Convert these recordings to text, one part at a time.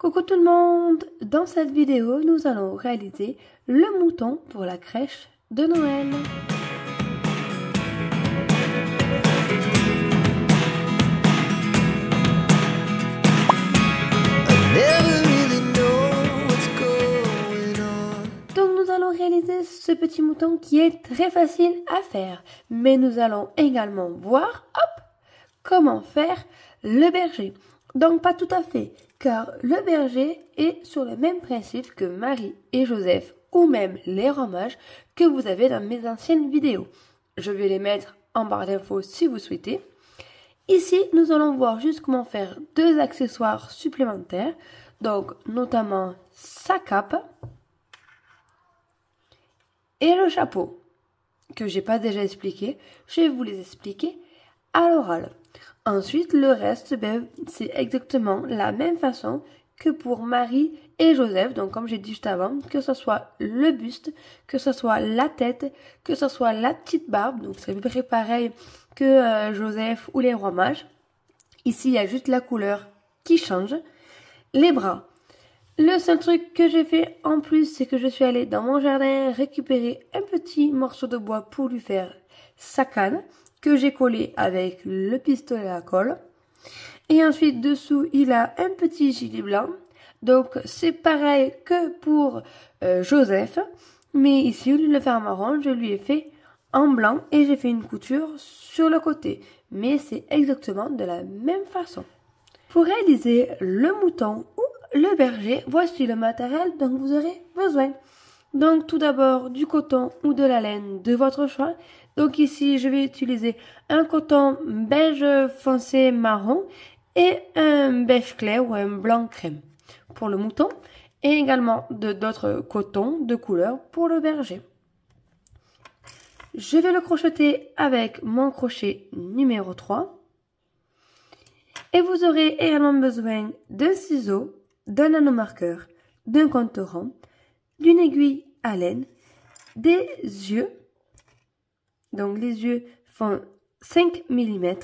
Coucou tout le monde! Dans cette vidéo, nous allons réaliser le mouton pour la crèche de Noël. Donc nous allons réaliser ce petit mouton qui est très facile à faire. Mais nous allons également voir, comment faire le berger. Donc pas tout à fait, car le berger est sur le même principe que Marie et Joseph ou même les rois mages que vous avez dans mes anciennes vidéos. Je vais les mettre en barre d'infos si vous souhaitez. Ici, nous allons voir juste comment faire deux accessoires supplémentaires, donc notamment sa cape et le chapeau, que j'ai pas déjà expliqué. Je vais vous les expliquer à l'oral. Ensuite, le reste, c'est exactement la même façon que pour Marie et Joseph. Donc, comme j'ai dit juste avant, que ce soit le buste, que ce soit la tête, que ce soit la petite barbe. Donc, c'est à peu près pareil que Joseph ou les rois mages. Ici, il y a juste la couleur qui change. Les bras. Le seul truc que j'ai fait en plus, c'est que je suis allée dans mon jardin récupérer un petit morceau de bois pour lui faire sa canne, que j'ai collé avec le pistolet à colle. Et ensuite, dessous, il a un petit gilet blanc. Donc, c'est pareil que pour Joseph. Mais ici, au lieu de le faire en marron, je lui ai fait en blanc et j'ai fait une couture sur le côté. Mais c'est exactement de la même façon. Pour réaliser le mouton ou le berger, voici le matériel dont vous aurez besoin. Donc, tout d'abord, du coton ou de la laine de votre choix. Donc ici, je vais utiliser un coton beige foncé marron et un beige clair ou un blanc crème pour le mouton et également d'autres cotons de couleur pour le berger. Je vais le crocheter avec mon crochet numéro 3 et vous aurez également besoin d'un ciseau, d'un anneau marqueur, d'un compte rond, d'une aiguille à laine, des yeux. Donc les yeux font 5 mm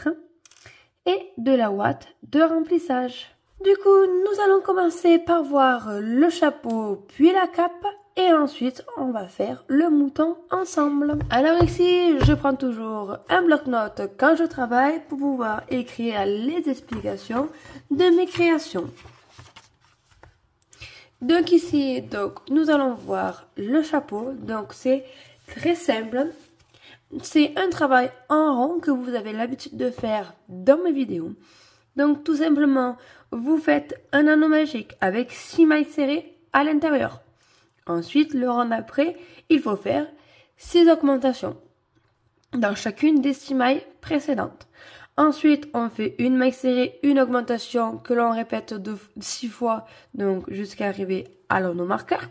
et de la ouate de remplissage. Du coup, nous allons commencer par voir le chapeau puis la cape et ensuite on va faire le mouton ensemble. Alors ici, je prends toujours un bloc-notes quand je travaille pour pouvoir écrire les explications de mes créations. Donc ici, nous allons voir le chapeau. Donc c'est très simple. C'est un travail en rond que vous avez l'habitude de faire dans mes vidéos. Donc tout simplement, vous faites un anneau magique avec 6 mailles serrées à l'intérieur. Ensuite, le rang d'après, il faut faire 6 augmentations dans chacune des 6 mailles précédentes. Ensuite, on fait une maille serrée, une augmentation que l'on répète 6 fois, donc jusqu'à arriver à l'anneau marqueur.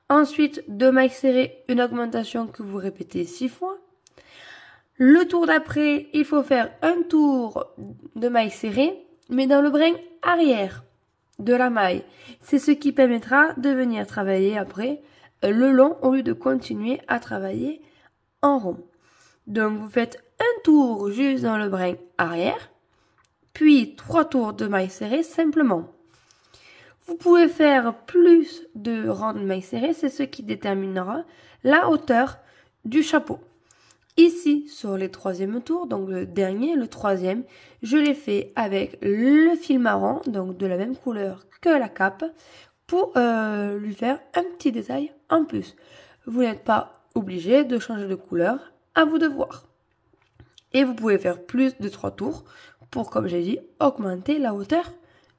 Ensuite, 2 mailles serrées, une augmentation que vous répétez 6 fois. Le tour d'après, il faut faire un tour de maille serrée, mais dans le brin arrière de la maille. C'est ce qui permettra de venir travailler après le long au lieu de continuer à travailler en rond. Donc, vous faites un tour juste dans le brin arrière, puis 3 tours de maille serrée simplement. Vous pouvez faire plus de rangs de maille serrée, c'est ce qui déterminera la hauteur du chapeau. Ici, sur les 3e tours, donc le dernier, le 3e, je l'ai fait avec le fil marron, donc de la même couleur que la cape, pour lui faire un petit détail en plus. Vous n'êtes pas obligé de changer de couleur, à vous de voir. Et vous pouvez faire plus de 3 tours pour, comme j'ai dit, augmenter la hauteur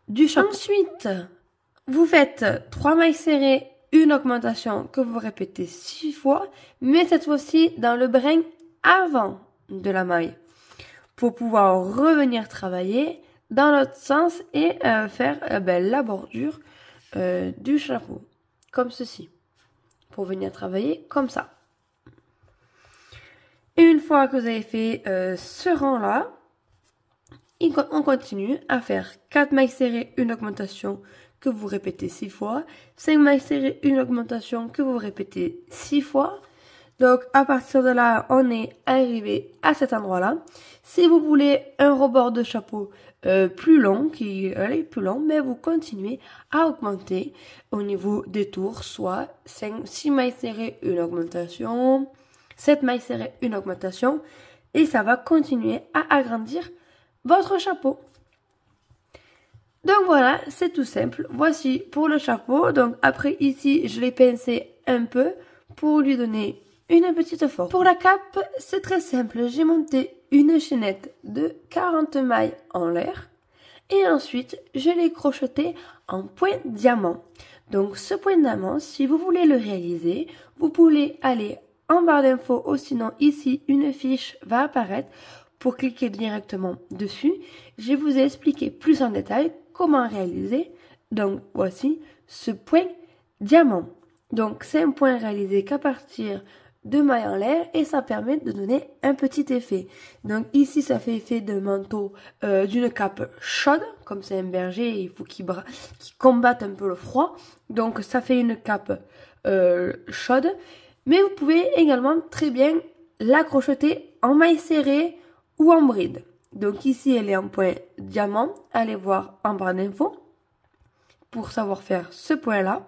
du chapeau. Ensuite, vous faites 3 mailles serrées, une augmentation que vous répétez 6 fois, mais cette fois-ci dans le brin avant de la maille pour pouvoir revenir travailler dans l'autre sens et faire la bordure du chapeau comme ceci pour venir travailler comme ça. Et une fois que vous avez fait ce rang là, on continue à faire 4 mailles serrées, une augmentation que vous répétez 6 fois, 5 mailles serrées, une augmentation que vous répétez 6 fois, Donc à partir de là, on est arrivé à cet endroit-là. Si vous voulez un rebord de chapeau plus long, qui est plus long, mais vous continuez à augmenter au niveau des tours, soit 6 mailles serrées, une augmentation, 7 mailles serrées, une augmentation, et ça va continuer à agrandir votre chapeau. Donc voilà, c'est tout simple. Voici pour le chapeau. Donc après ici, je l'ai pincé un peu pour lui donner une petite forme. Pour la cape, c'est très simple. J'ai monté une chaînette de 40 mailles en l'air et ensuite je l'ai crocheté en point diamant. Donc ce point diamant, si vous voulez le réaliser, vous pouvez aller en barre d'infos ou sinon ici une fiche va apparaître pour cliquer directement dessus. Je vous ai expliqué plus en détail comment réaliser. Donc voici ce point diamant. Donc c'est un point réalisé qu'à partir de mailles en l'air et ça permet de donner un petit effet. Donc ici ça fait effet de manteau d'une cape chaude, comme c'est un berger, il faut qu'il combatte un peu le froid. Donc ça fait une cape chaude, mais vous pouvez également très bien la crocheter en mailles serrées ou en bride. Donc ici elle est en point diamant, allez voir en barre d'infos pour savoir faire ce point là.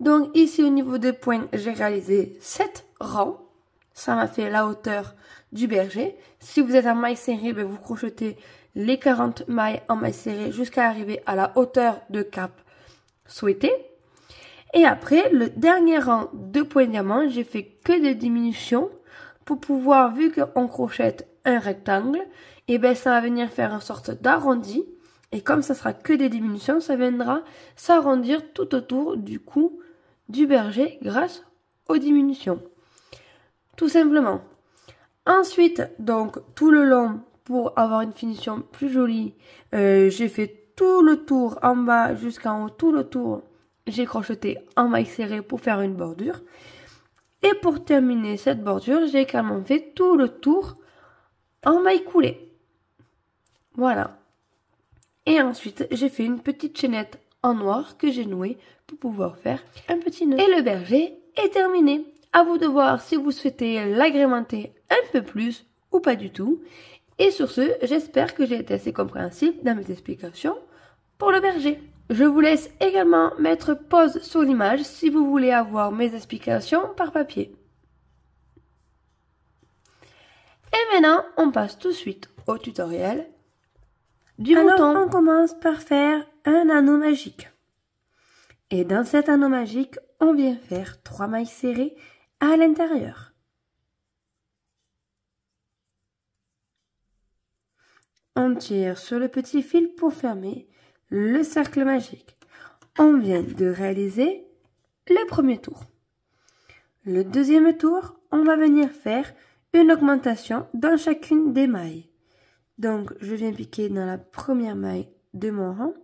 Donc ici au niveau des points, j'ai réalisé 7 rangs. Ça m'a fait la hauteur du berger. Si vous êtes en maille serrée, ben vous crochetez les 40 mailles en maille serrée jusqu'à arriver à la hauteur de cape souhaitée. Et après, le dernier rang de points diamant, j'ai fait que des diminutions pour pouvoir, vu qu'on crochette un rectangle, et ben ça va venir faire une sorte d'arrondi. Et comme ça sera que des diminutions, ça viendra s'arrondir tout autour du cou du berger grâce aux diminutions. Tout simplement. Ensuite, donc tout le long, pour avoir une finition plus jolie, j'ai fait tout le tour en bas jusqu'en haut, tout le tour, j'ai crocheté en maille serrée pour faire une bordure. Et pour terminer cette bordure, j'ai également fait tout le tour en maille coulée. Voilà. Et ensuite, j'ai fait une petite chaînette en noir que j'ai nouée pour pouvoir faire un petit nœud. Et le berger est terminé. À vous de voir si vous souhaitez l'agrémenter un peu plus ou pas du tout. Et sur ce, j'espère que j'ai été assez compréhensible dans mes explications pour le berger. Je vous laisse également mettre pause sur l'image si vous voulez avoir mes explications par papier. Et maintenant, on passe tout de suite au tutoriel du mouton. On commence par faire un anneau magique. Et dans cet anneau magique, on vient faire 3 mailles serrées à l'intérieur. On tire sur le petit fil pour fermer le cercle magique. On vient de réaliser le premier tour. Le deuxième tour, on va venir faire une augmentation dans chacune des mailles. Donc, je viens piquer dans la première maille de mon rang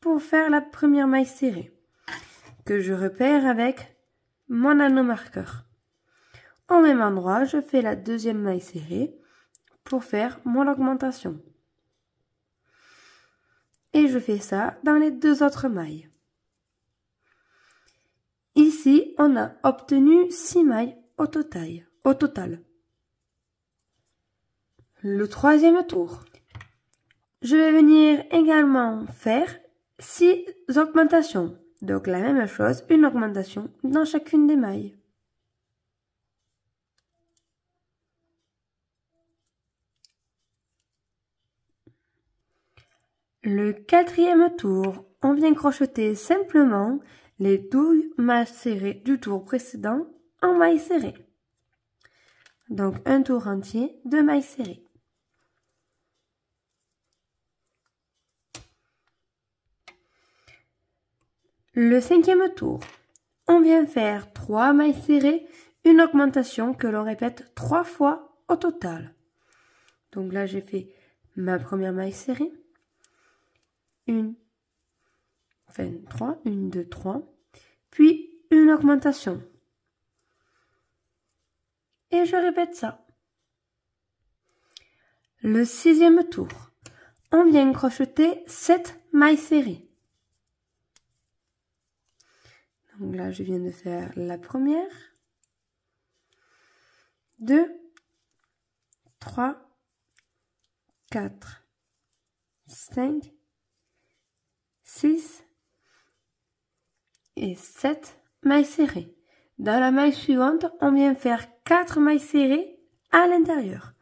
pour faire la première maille serrée que je repère avec mon anneau marqueur. Au même endroit, je fais la deuxième maille serrée pour faire mon augmentation. Et je fais ça dans les 2 autres mailles. Ici, on a obtenu 6 mailles au total. Le troisième tour, je vais venir également faire 6 augmentations. Donc la même chose, une augmentation dans chacune des mailles. Le quatrième tour, on vient crocheter simplement les 12 mailles serrées du tour précédent en mailles serrées. Donc un tour entier de mailles serrées. Le cinquième tour, on vient faire 3 mailles serrées, une augmentation que l'on répète 3 fois au total. Donc là, j'ai fait ma première maille serrée, 3, 1, 2, 3, puis une augmentation. Et je répète ça. Le sixième tour, on vient crocheter 7 mailles serrées. Donc là, je viens de faire la première, 2, 3, 4, 5, 6 et 7 mailles serrées. Dans la maille suivante, on vient faire 4 mailles serrées à l'intérieur.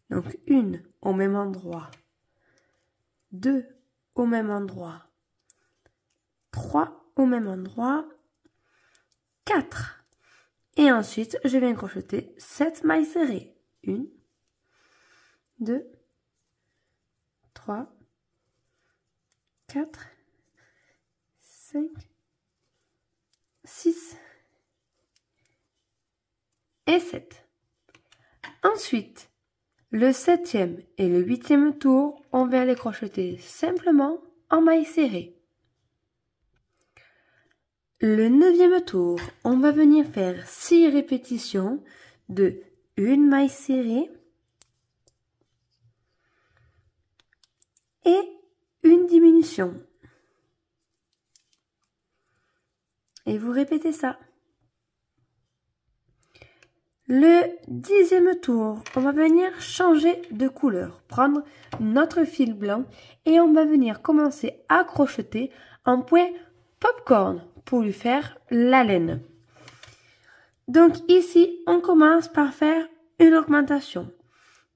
Donc une au même endroit, 2 au même endroit, 3 au même endroit, 4. Et ensuite, je viens crocheter 7 mailles serrées. 1, 2, 3, 4, 5, 6 et 7. Ensuite, le 7e et le 8e tour, on vient les crocheter simplement en mailles serrées. Le 9e tour, on va venir faire 6 répétitions de une maille serrée et une diminution. Et vous répétez ça. Le 10e tour, on va venir changer de couleur, prendre notre fil blanc et on va venir commencer à crocheter en point popcorn pour lui faire la laine. Donc ici, on commence par faire une augmentation.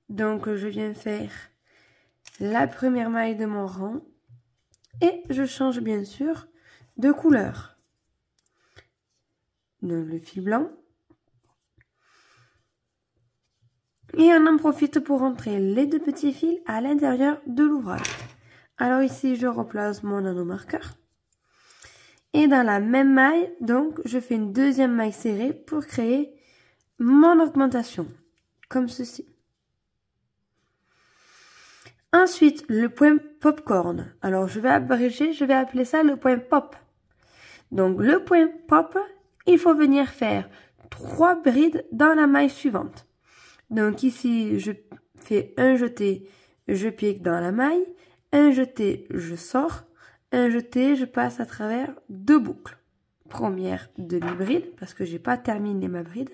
Donc je viens faire la première maille de mon rang et je change bien sûr de couleur. Donc le fil blanc. Et on en profite pour rentrer les 2 petits fils à l'intérieur de l'ouvrage. Alors ici, je replace mon nanomarqueur. Et dans la même maille, donc, je fais une deuxième maille serrée pour créer mon augmentation. Comme ceci. Ensuite, le point popcorn. Alors, je vais abréger, je vais appeler ça le point pop. Donc, le point pop, il faut venir faire 3 brides dans la maille suivante. Donc ici, je fais un jeté, je pique dans la maille, un jeté, je sors, un jeté, je passe à travers 2 boucles. Première demi-bride, parce que j'ai pas terminé ma bride.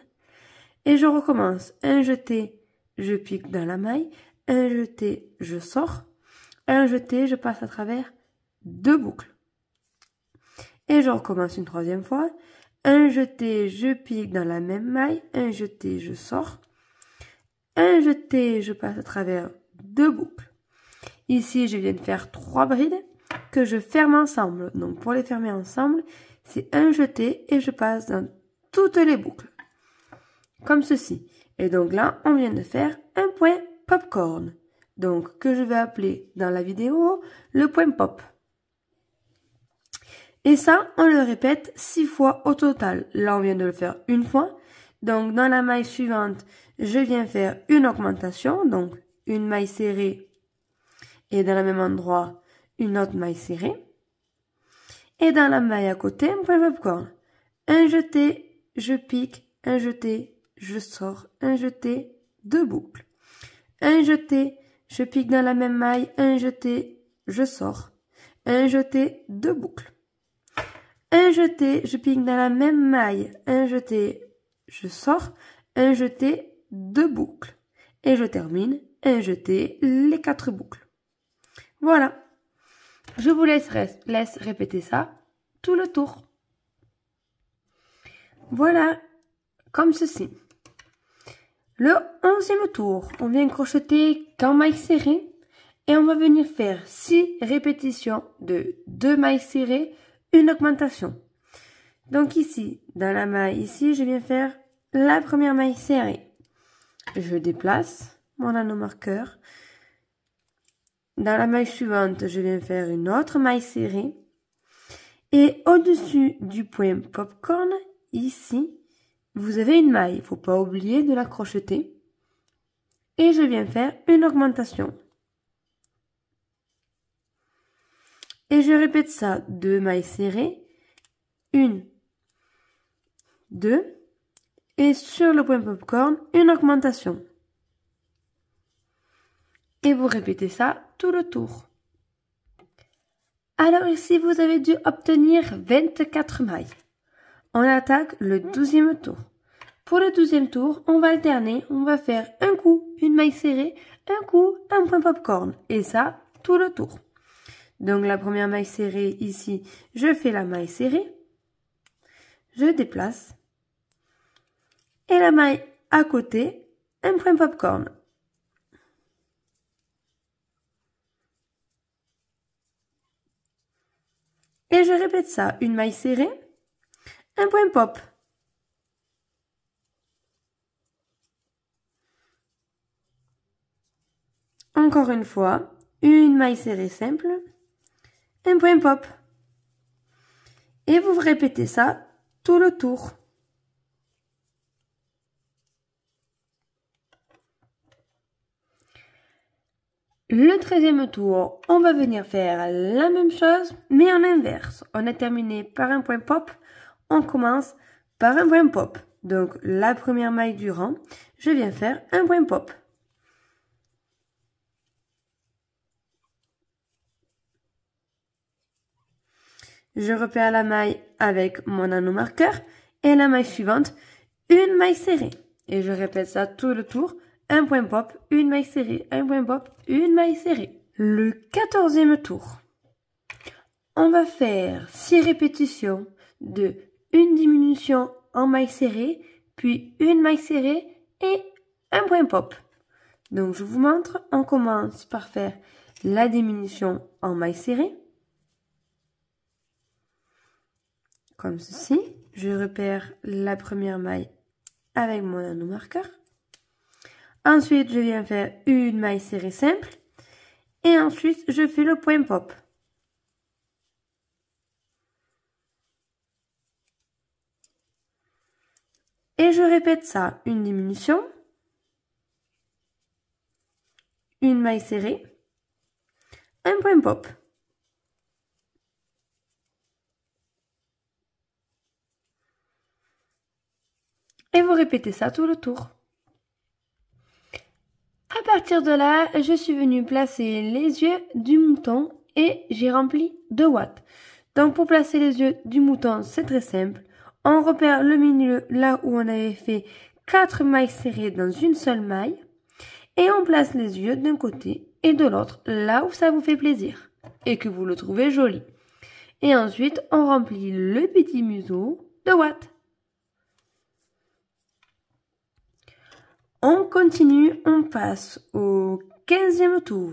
Et je recommence, un jeté, je pique dans la maille, un jeté, je sors, un jeté, je passe à travers 2 boucles. Et je recommence une 3e fois, un jeté, je pique dans la même maille, un jeté, je sors, un jeté, je passe à travers 2 boucles. Ici, je viens de faire 3 brides que je ferme ensemble. Donc, pour les fermer ensemble, c'est un jeté et je passe dans toutes les boucles. Comme ceci. Et donc là, on vient de faire un point popcorn. Donc, que je vais appeler dans la vidéo le point pop. Et ça, on le répète 6 fois au total. Là, on vient de le faire une fois. Donc, dans la maille suivante, je viens faire une augmentation, donc une maille serrée et dans le même endroit, une autre maille serrée. Et dans la maille à côté, un point popcorn. Un jeté, je pique, un jeté, je sors, un jeté, 2 boucles. Un jeté, je pique dans la même maille, un jeté, je sors, un jeté, 2 boucles. Un jeté, je pique dans la même maille, un jeté, je sors, un jeté, 2 boucles. Et je termine, un jeté, les 4 boucles. Voilà. Je vous laisse répéter ça tout le tour. Voilà, comme ceci. Le 11e tour, on vient crocheter qu'en maille serrée et on va venir faire 6 répétitions de 2 mailles serrées, une augmentation. Donc ici, dans la maille, ici, je viens faire la première maille serrée. Je déplace mon nanomarqueur. Dans la maille suivante, je viens faire une autre maille serrée. Et au-dessus du point popcorn, ici, vous avez une maille. Il ne faut pas oublier de la crocheter. Et je viens faire une augmentation. Et je répète ça, 2 mailles serrées, 1, 2, et sur le point popcorn, une augmentation. Et vous répétez ça tout le tour. Alors ici, vous avez dû obtenir 24 mailles. On attaque le 12e tour. Pour le deuxième tour, on va alterner, on va faire un coup une maille serrée, un coup un point popcorn. Et ça, tout le tour. Donc la première maille serrée ici, je fais la maille serrée, je déplace. Et la maille à côté, un point popcorn. Et je répète ça, une maille serrée, un point pop. Encore une fois, une maille serrée simple, un point pop. Et vous répétez ça tout le tour. Le 13e tour, on va venir faire la même chose, mais en inverse. On a terminé par un point pop, on commence par un point pop. Donc, la première maille du rang, je viens faire un point pop. Je repère la maille avec mon anneau marqueur et la maille suivante, une maille serrée. Et je répète ça tout le tour, un point pop, une maille serrée, un point pop, une maille serrée. Le 14e tour, on va faire 6 répétitions de une diminution en maille serrée, puis une maille serrée et un point pop. Donc je vous montre, on commence par faire la diminution en maille serrée. Comme ceci, je repère la première maille avec mon anneau marqueur. Ensuite, je viens faire une maille serrée simple. Et ensuite, je fais le point pop. Et je répète ça, une diminution, une maille serrée, un point pop. Et vous répétez ça tout le tour. À partir de là, je suis venue placer les yeux du mouton et j'ai rempli 2 watts. Donc pour placer les yeux du mouton, c'est très simple. On repère le milieu là où on avait fait 4 mailles serrées dans une seule maille. Et on place les yeux d'un côté et de l'autre, là où ça vous fait plaisir et que vous le trouvez joli. Et ensuite, on remplit le petit museau de watts. On continue, on passe au 15e tour.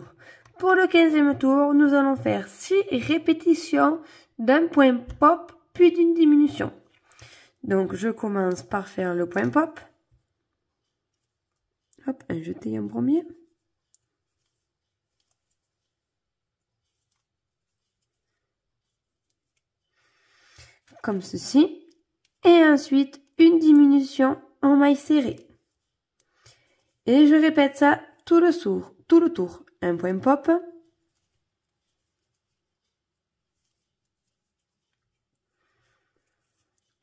Pour le 15e tour, nous allons faire 6 répétitions d'un point pop puis d'une diminution. Donc, je commence par faire le point pop. Hop, un jeté en premier. Comme ceci. Et ensuite, une diminution en maille serrée. Et je répète ça tout le tour. Un point pop.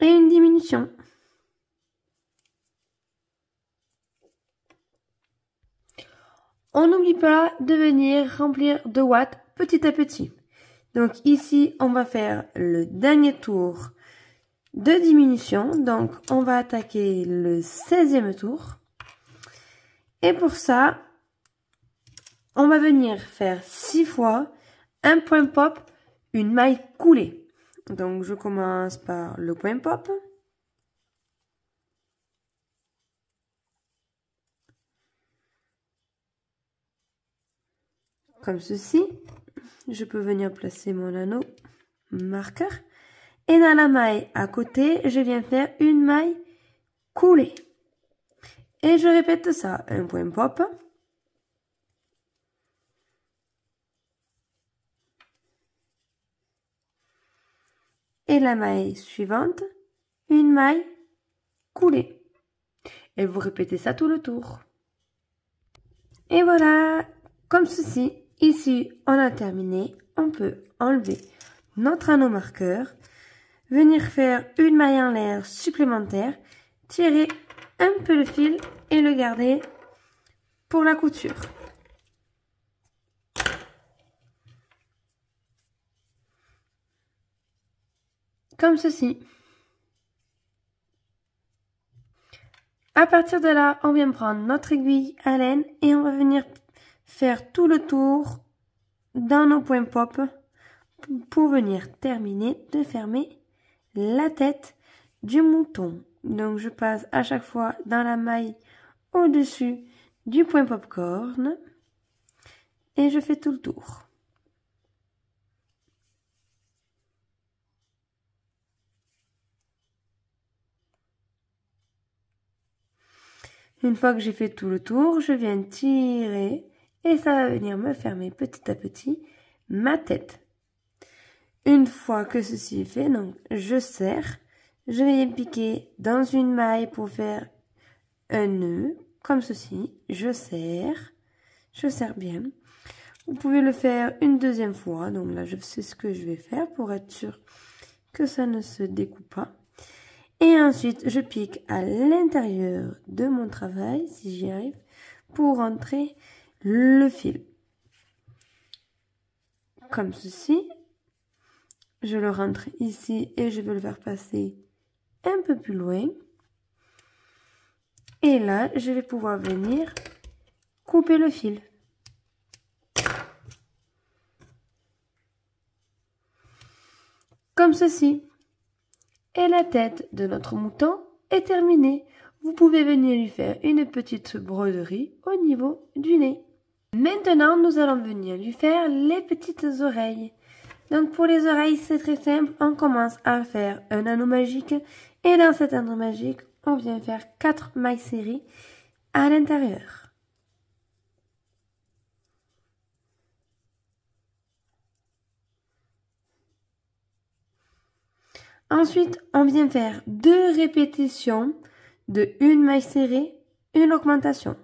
Et une diminution. On n'oublie pas de venir remplir de watts petit à petit. Donc ici, on va faire le dernier tour de diminution. Donc on va attaquer le 16e tour. Et pour ça, on va venir faire 6 fois un point pop, une maille coulée. Donc je commence par le point pop. Comme ceci. Je peux venir placer mon anneau marqueur. Et dans la maille à côté, je viens faire une maille coulée. Et je répète ça, un point pop. Et la maille suivante, une maille coulée. Et vous répétez ça tout le tour. Et voilà, comme ceci. Ici, on a terminé. On peut enlever notre anneau marqueur, venir faire une maille en l'air supplémentaire, tirer un peu le fil et le garder pour la couture. Comme ceci. À partir de là, on vient prendre notre aiguille à laine et on va venir faire tout le tour dans nos points pop pour venir terminer de fermer la tête du mouton. Donc je passe à chaque fois dans la maille au-dessus du point popcorn et je fais tout le tour. Une fois que j'ai fait tout le tour, je viens tirer et ça va venir me fermer petit à petit ma tête. Une fois que ceci est fait, donc je serre, je vais piquer dans une maille pour faire un nœud, comme ceci, je serre bien. Vous pouvez le faire une deuxième fois, donc là je sais ce que je vais faire pour être sûr que ça ne se découpe pas. Et ensuite, je pique à l'intérieur de mon travail, si j'y arrive, pour rentrer le fil. Comme ceci. Je le rentre ici et je vais le faire passer un peu plus loin. Et là, je vais pouvoir venir couper le fil. Comme ceci. Et la tête de notre mouton est terminée. Vous pouvez venir lui faire une petite broderie au niveau du nez. Maintenant, nous allons venir lui faire les petites oreilles. Donc pour les oreilles, c'est très simple. On commence à faire un anneau magique. Et dans cet anneau magique, on vient faire 4 mailles serrées à l'intérieur. Ensuite, on vient faire 2 répétitions de une maille serrée, une augmentation.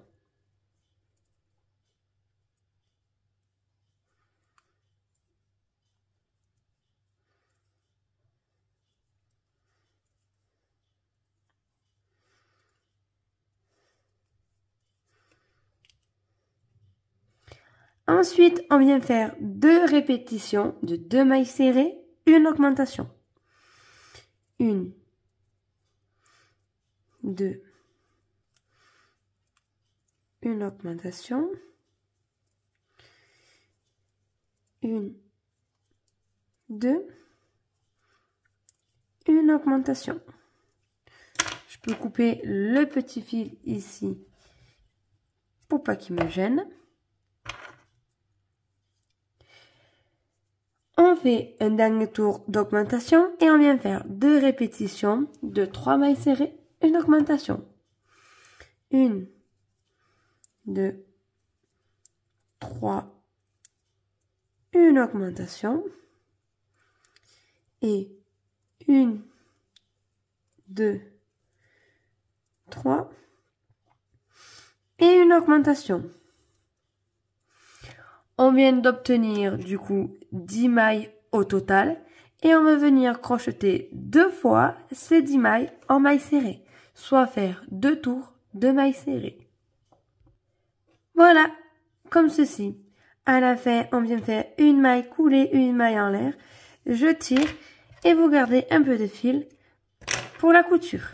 Ensuite, on vient faire 2 répétitions de 2 mailles serrées, une augmentation. 1, 2, une augmentation, 1, 2, une augmentation. Je peux couper le petit fil ici pour pas qu'il me gêne. On fait un dernier tour d'augmentation et on vient faire 2 répétitions de 3 mailles serrées, une augmentation. 1, 2, 3, une augmentation. Et 1, 2, 3 et une augmentation. On vient d'obtenir du coup 10 mailles au total et on va venir crocheter 2 fois ces 10 mailles en mailles serrées, soit faire 2 tours de mailles serrées. Voilà, comme ceci. À la fin, on vient faire une maille coulée, une maille en l'air. Je tire et vous gardez un peu de fil pour la couture.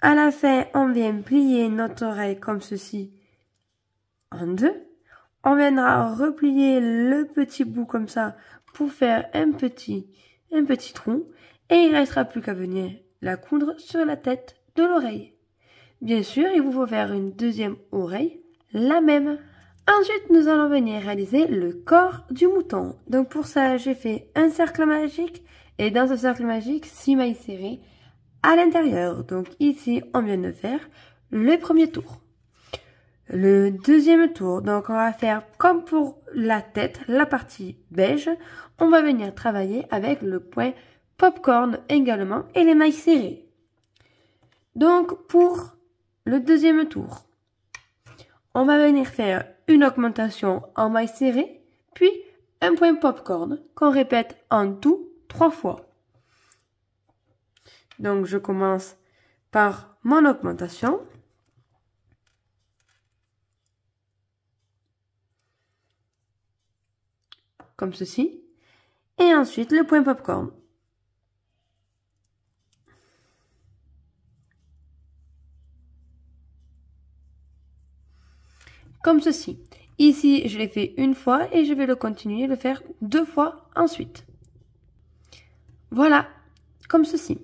À la fin, on vient plier notre oreille comme ceci en 2. On viendra replier le petit bout comme ça pour faire un petit trou. Et il ne restera plus qu'à venir la coudre sur la tête de l'oreille. Bien sûr, il vous faut faire une deuxième oreille, la même. Ensuite, nous allons venir réaliser le corps du mouton. Donc pour ça, j'ai fait un cercle magique. Et dans ce cercle magique, 6 mailles serrées à l'intérieur. Donc ici, on vient de faire le premier tour. Le deuxième tour, donc on va faire comme pour la tête, la partie beige, on va venir travailler avec le point popcorn également et les mailles serrées. Donc pour le deuxième tour, on va venir faire une augmentation en mailles serrées, puis un point popcorn qu'on répète en tout 3 fois. Donc je commence par mon augmentation. Comme ceci. Et ensuite le point popcorn. comme ceci. Ici, je l'ai fait une fois et je vais le continuer à le faire 2 fois ensuite. Voilà, comme ceci.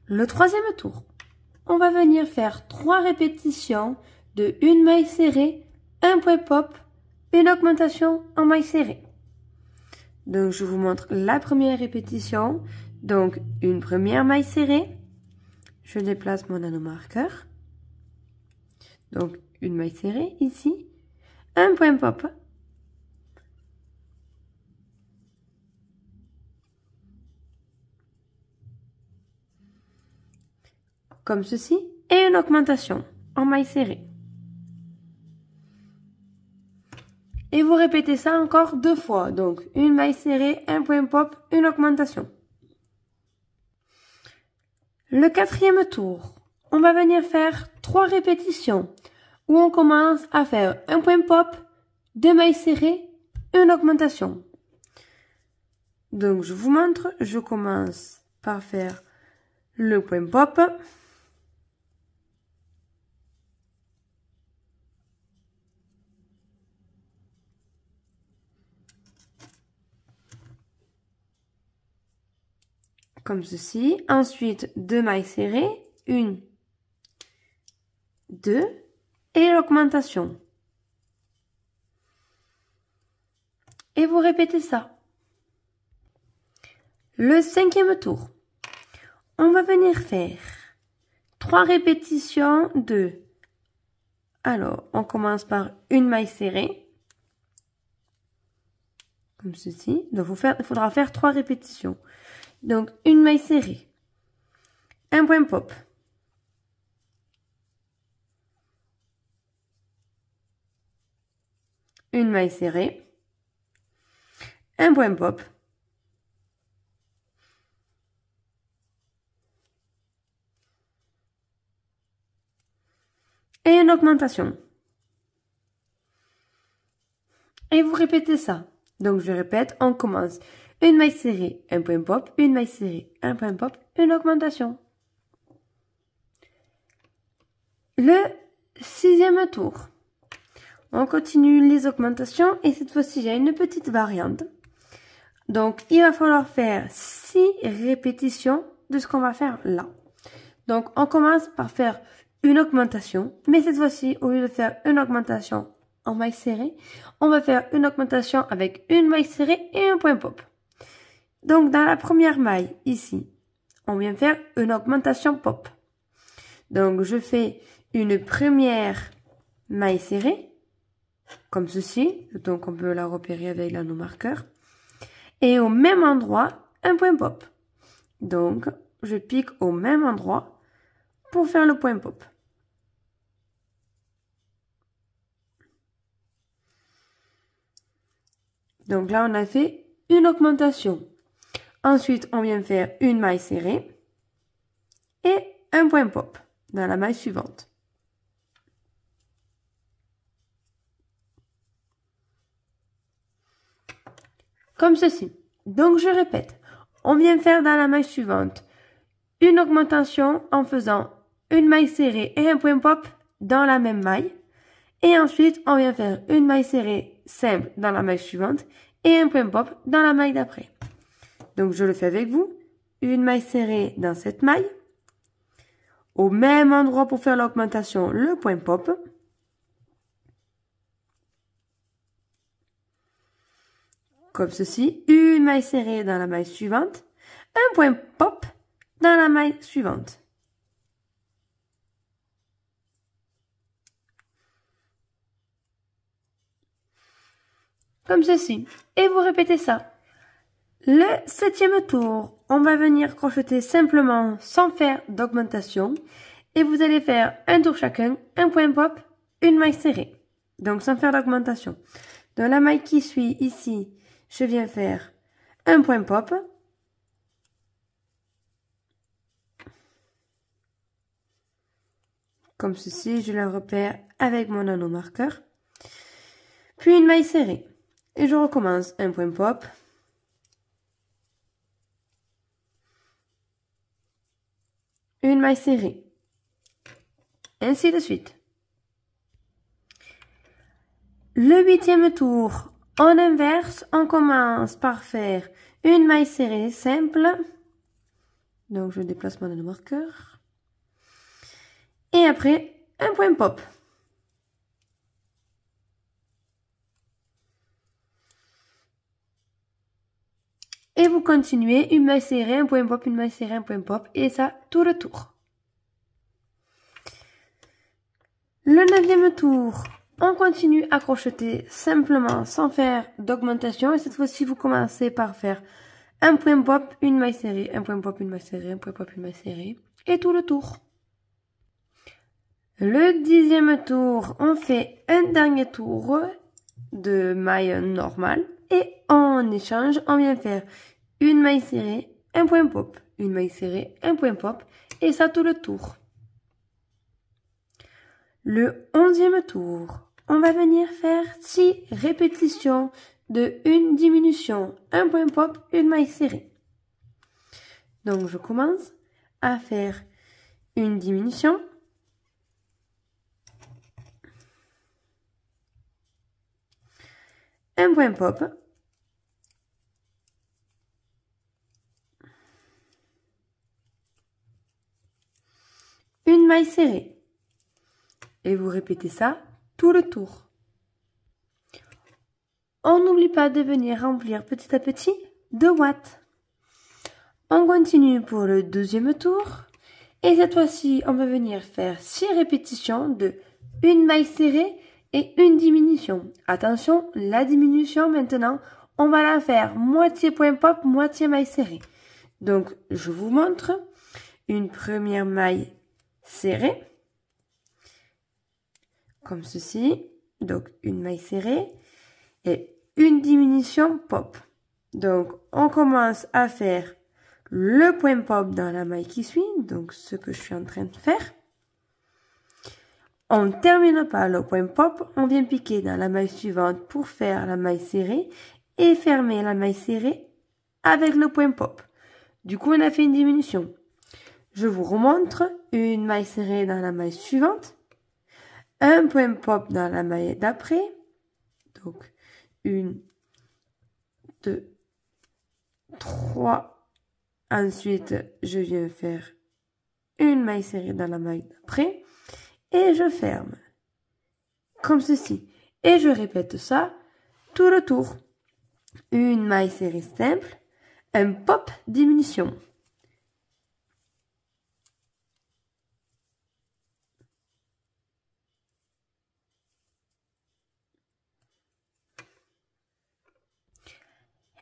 Le troisième tour, on va venir faire 3 répétitions de une maille serrée, un point pop, une augmentation en maille serrée. Donc, je vous montre la première répétition. Donc, une première maille serrée. Je déplace mon nanomarqueur. Donc, une maille serrée ici. Un point pop. Comme ceci. Et une augmentation en maille serrée. Et vous répétez ça encore 2 fois. Donc, une maille serrée, un point pop, une augmentation. Le quatrième tour, on va venir faire 3 répétitions où on commence à faire un point pop, 2 mailles serrées, une augmentation. Donc, je vous montre, je commence par faire le point pop. Comme ceci. Ensuite, 2 mailles serrées, 1, 2, et l'augmentation. Et vous répétez ça. Le cinquième tour, on va venir faire 3 répétitions de... Alors, on commence par une maille serrée. Comme ceci. Donc, il faudra faire 3 répétitions. Donc, une maille serrée. Un point pop. Une maille serrée. Un point pop. Et une augmentation. Et vous répétez ça. Donc, je répète, on commence. Une maille serrée, un point pop, une maille serrée, un point pop, une augmentation. Le sixième tour. On continue les augmentations et cette fois-ci, j'ai une petite variante. Donc, il va falloir faire 6 répétitions de ce qu'on va faire là. Donc, on commence par faire une augmentation, mais cette fois-ci, au lieu de faire une augmentation en maille serrée, on va faire une augmentation avec une maille serrée et un point pop. Donc, dans la première maille, ici, on vient faire une augmentation pop. Donc, je fais une première maille serrée, comme ceci. Donc, on peut la repérer avec l'anneau-marqueur. Et au même endroit, un point pop. Donc, je pique au même endroit pour faire le point pop. Donc là, on a fait une augmentation. Ensuite, on vient faire une maille serrée et un point pop dans la maille suivante. Comme ceci. Donc, je répète. On vient faire dans la maille suivante une augmentation en faisant une maille serrée et un point pop dans la même maille. Et ensuite, on vient faire une maille serrée simple dans la maille suivante et un point pop dans la maille d'après. Donc, je le fais avec vous. Une maille serrée dans cette maille. Au même endroit pour faire l'augmentation, le point pop. Comme ceci. Une maille serrée dans la maille suivante. Un point pop dans la maille suivante. Comme ceci. Et vous répétez ça. Le septième tour, on va venir crocheter simplement sans faire d'augmentation. Et vous allez faire un tour chacun, un point pop, une maille serrée. Donc sans faire d'augmentation. Dans la maille qui suit ici, je viens faire un point pop. Comme ceci, je la repère avec mon anneau marqueur. Puis une maille serrée. Et je recommence un point pop. Une maille serrée. Ainsi de suite. Le 8e tour, on inverse, on commence par faire une maille serrée simple. Donc je déplace mon marqueur. Et après, un point pop. Et vous continuez, une maille serrée, un point pop, une maille serrée, un point pop, et ça, tout le tour. Le 9e tour, on continue à crocheter simplement, sans faire d'augmentation, et cette fois-ci, vous commencez par faire un point pop, une maille serrée, un point pop, une maille serrée, un point pop, une maille serrée, et tout le tour. Le 10e tour, on fait un dernier tour de maille normale, et en échange, on vient faire une maille serrée, un point pop, une maille serrée, un point pop, et ça tout le tour. Le 11e tour, on va venir faire 6 répétitions de une diminution, un point pop, une maille serrée. Donc je commence à faire une diminution, un point pop, une maille serrée. Et vous répétez ça tout le tour. On n'oublie pas de venir remplir petit à petit 2 watts. On continue pour le 2e tour. Et cette fois-ci, on va venir faire 6 répétitions de une maille serrée et une diminution. Attention, la diminution maintenant, on va la faire moitié point pop, moitié maille serrée. Donc, je vous montre une première maille serrée. Comme ceci, donc une maille serrée et une diminution pop. Donc on commence à faire le point pop dans la maille qui suit, donc ce que je suis en train de faire. On ne termine pas le point pop, on vient piquer dans la maille suivante pour faire la maille serrée et fermer la maille serrée avec le point pop. Du coup on a fait une diminution. Je vous remontre une maille serrée dans la maille suivante. Un point pop dans la maille d'après, donc 1, 2, 3, ensuite je viens faire une maille serrée dans la maille d'après, et je ferme, comme ceci, et je répète ça tout le tour, une maille serrée simple, un pop diminution.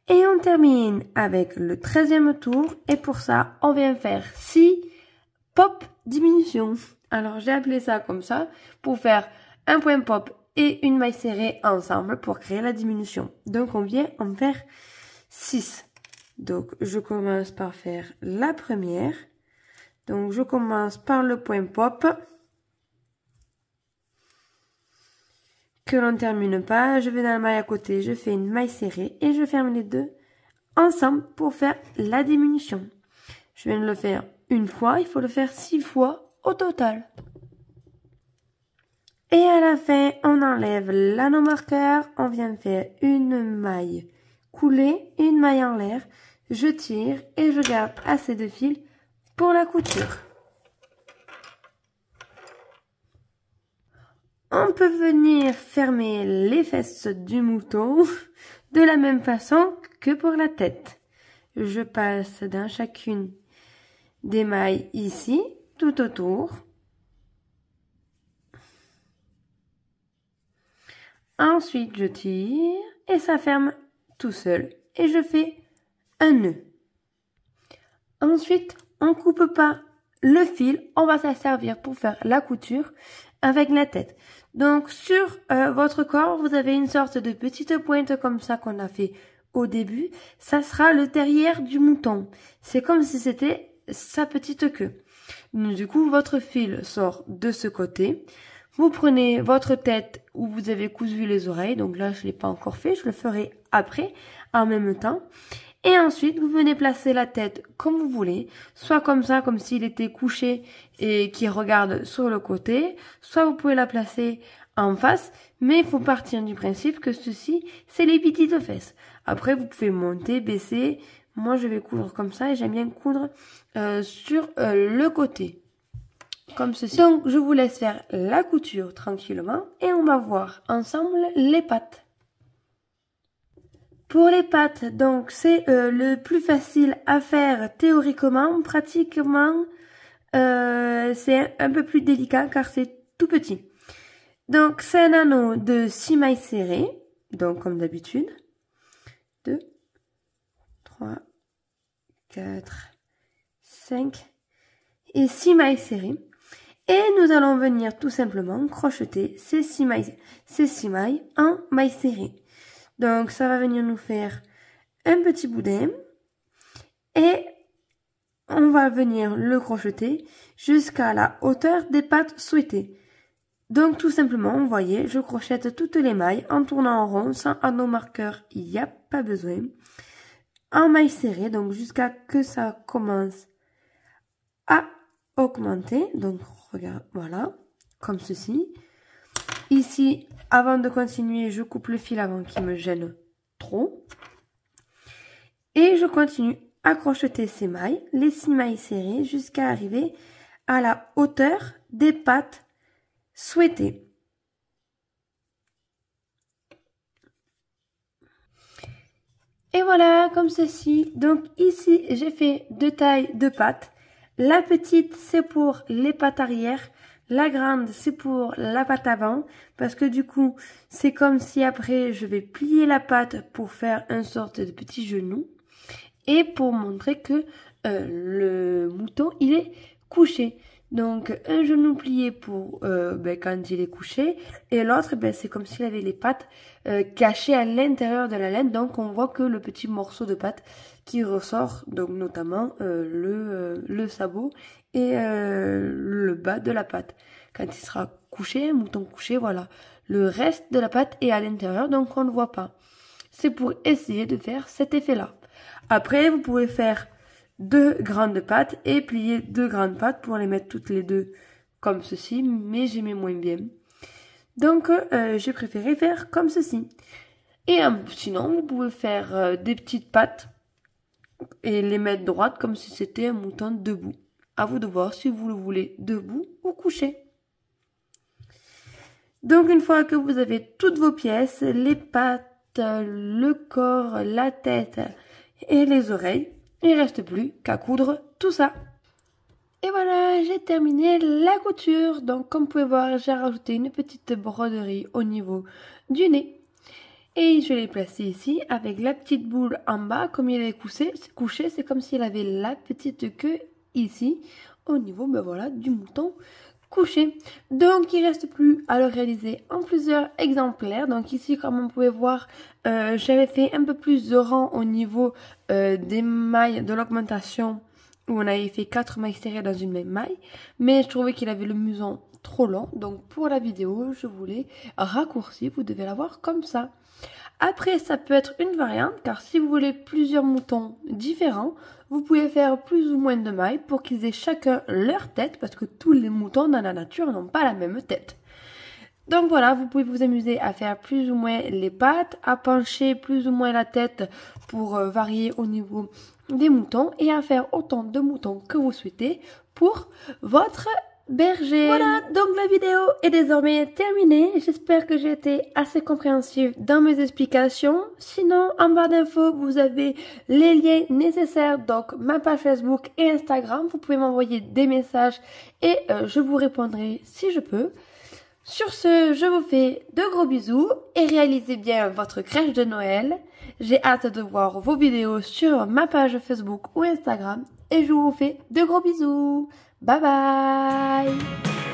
Et on termine avec le 13e tour. Et pour ça, on vient faire 6 pop diminutions. Alors, j'ai appelé ça comme ça pour faire un point pop et une maille serrée ensemble pour créer la diminution. Donc, on vient en faire 6. Donc, je commence par faire la première. Donc, je commence par le point pop. Que l'on ne termine pas, je vais dans la maille à côté, je fais une maille serrée et je ferme les deux ensemble pour faire la diminution. Je viens de le faire une fois, il faut le faire 6 fois au total. Et à la fin, on enlève l'anneau marqueur, on vient faire une maille coulée, une maille en l'air, je tire et je garde assez de fil pour la couture. On peut venir fermer les fesses du mouton de la même façon que pour la tête. Je passe dans chacune des mailles ici, tout autour. Ensuite, je tire et ça ferme tout seul. Et je fais un nœud. Ensuite, on ne coupe pas le fil, on va s'en servir pour faire la couture avec la tête. Donc sur votre corps, vous avez une sorte de petite pointe comme ça qu'on a fait au début. Ça sera le derrière du mouton. C'est comme si c'était sa petite queue. Du coup, votre fil sort de ce côté. Vous prenez votre tête où vous avez cousu les oreilles. Donc là, je ne l'ai pas encore fait. Je le ferai après, en même temps. Et ensuite, vous venez placer la tête comme vous voulez, soit comme ça, comme s'il était couché et qui regarde sur le côté, soit vous pouvez la placer en face, mais il faut partir du principe que ceci, c'est les petites fesses. Après, vous pouvez monter, baisser. Moi, je vais coudre comme ça et j'aime bien coudre sur le côté, comme ceci. Donc, je vous laisse faire la couture tranquillement et on va voir ensemble les pattes. Pour les pattes, donc, c'est le plus facile à faire théoriquement. Pratiquement, c'est un peu plus délicat car c'est tout petit. Donc, c'est un anneau de 6 mailles serrées, donc comme d'habitude. 2, 3, 4, 5 et 6 mailles serrées. Et nous allons venir tout simplement crocheter ces 6 mailles en mailles serrées. Donc, ça va venir nous faire un petit boudin et on va venir le crocheter jusqu'à la hauteur des pattes souhaitées. Donc, tout simplement, vous voyez, je crochette toutes les mailles en tournant en rond, sans anneau marqueur, il n'y a pas besoin. En mailles serrées, donc jusqu'à que ça commence à augmenter. Donc, regarde, voilà, comme ceci. Ici, avant de continuer, je coupe le fil avant qu'il me gêne trop. Et je continue à crocheter ces mailles, les 6 mailles serrées, jusqu'à arriver à la hauteur des pattes souhaitées. Et voilà, comme ceci. Donc ici, j'ai fait 2 tailles de pattes. La petite, c'est pour les pattes arrière. La grande, c'est pour la patte avant. Parce que du coup, c'est comme si après, je vais plier la patte pour faire une sorte de petit genou. Et pour montrer que le mouton, il est couché. Donc, un genou plié pour quand il est couché. Et l'autre, c'est comme s'il avait les pattes cachées à l'intérieur de la laine. Donc, on voit que le petit morceau de pâte qui ressort, donc notamment le sabot et le bas de la patte. Quand il sera couché, un mouton couché, voilà. Le reste de la patte est à l'intérieur, donc on ne le voit pas. C'est pour essayer de faire cet effet-là. Après, vous pouvez faire 2 grandes pattes et plier 2 grandes pattes pour les mettre toutes les deux comme ceci, mais j'aimais moins bien. Donc, j'ai préféré faire comme ceci. Et sinon, vous pouvez faire des petites pattes et les mettre droites comme si c'était un mouton debout. À vous de voir si vous le voulez debout ou couché. Donc, une fois que vous avez toutes vos pièces, les pattes, le corps, la tête et les oreilles, il ne reste plus qu'à coudre tout ça. Et voilà, j'ai terminé la couture. Donc, comme vous pouvez voir, j'ai rajouté une petite broderie au niveau du nez. Et je l'ai placé ici avec la petite boule en bas. Comme il est couché, c'est comme s'il avait la petite queue ici, au niveau voilà, du mouton couché. Donc, il ne reste plus à le réaliser en plusieurs exemplaires. Donc ici, comme vous pouvez voir, j'avais fait un peu plus de rang au niveau des mailles de l'augmentation, où on avait fait 4 mailles serrées dans une même maille. Mais je trouvais qu'il avait le museau trop long. Donc pour la vidéo, je voulais raccourcir. Vous devez l'avoir comme ça. Après, ça peut être une variante, car si vous voulez plusieurs moutons différents, vous pouvez faire plus ou moins de mailles pour qu'ils aient chacun leur tête, parce que tous les moutons dans la nature n'ont pas la même tête. Donc voilà, vous pouvez vous amuser à faire plus ou moins les pattes, à pencher plus ou moins la tête pour varier au niveau des moutons et à faire autant de moutons que vous souhaitez pour votre berger. Voilà, donc la vidéo est désormais terminée. J'espère que j'ai été assez compréhensive dans mes explications. Sinon, en barre d'infos, vous avez les liens nécessaires, donc ma page Facebook et Instagram. Vous pouvez m'envoyer des messages et je vous répondrai si je peux. Sur ce, je vous fais de gros bisous et réalisez bien votre crèche de Noël. J'ai hâte de voir vos vidéos sur ma page Facebook ou Instagram et je vous fais de gros bisous. Bye bye!